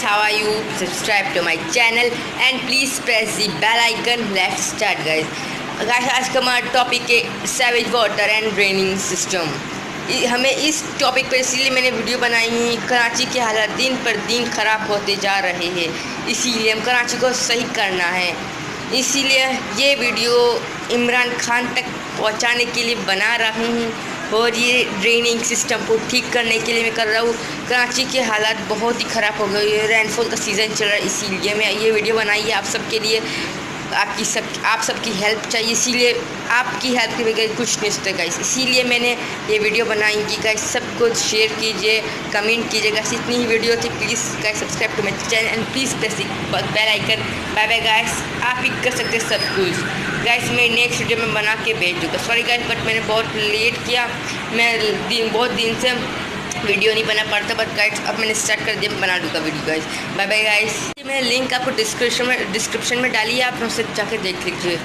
how are you? Subscribe to my channel and please press the bell icon. Let's start guys. आज का हमारा topic है sewage water and draining system. हमें इस topic पर इसीलिए मैंने वीडियो बनाई है। कराची के हालात दिन पर दिन ख़राब होते जा रहे हैं, इसीलिए हम कराची को सही करना है। इसीलिए ये वीडियो इमरान खान तक पहुंचाने के लिए बना रहा हूँ और ये ड्रेनिंग सिस्टम को ठीक करने के लिए मैं कर रहा हूँ। कराची के हालात बहुत ही ख़राब हो गए, रेनफॉल का सीज़न चल रहा है, इसीलिए मैं ये वीडियो बनाई है आप सबके लिए। आप सबकी हेल्प चाहिए, इसीलिए आपकी हेल्प के बगैर कुछ नहीं होता गाइस। इसीलिए मैंने ये वीडियो बनाई कि गाइस सबको शेयर कीजिए, कमेंट कीजिए गाइस। इतनी ही वीडियो थी। Please guys subscribe to my channel and please press the bell icon. Bye bye guys, आप ही कर सकते सब कुछ गाइस। मैं नेक्स्ट वीडियो में बना के भेज दूँगा। सॉरी गाइस बट मैंने बहुत लेट किया, मैं बहुत दिन से वीडियो नहीं बना पाता, बट गाइस अब मैंने स्टार्ट कर दिया, बना दूँगा video guys. Bye bye guys. मैंने लिंक आपको डिस्क्रिप्शन में डाली है, आप उससे जाकर देख लीजिए।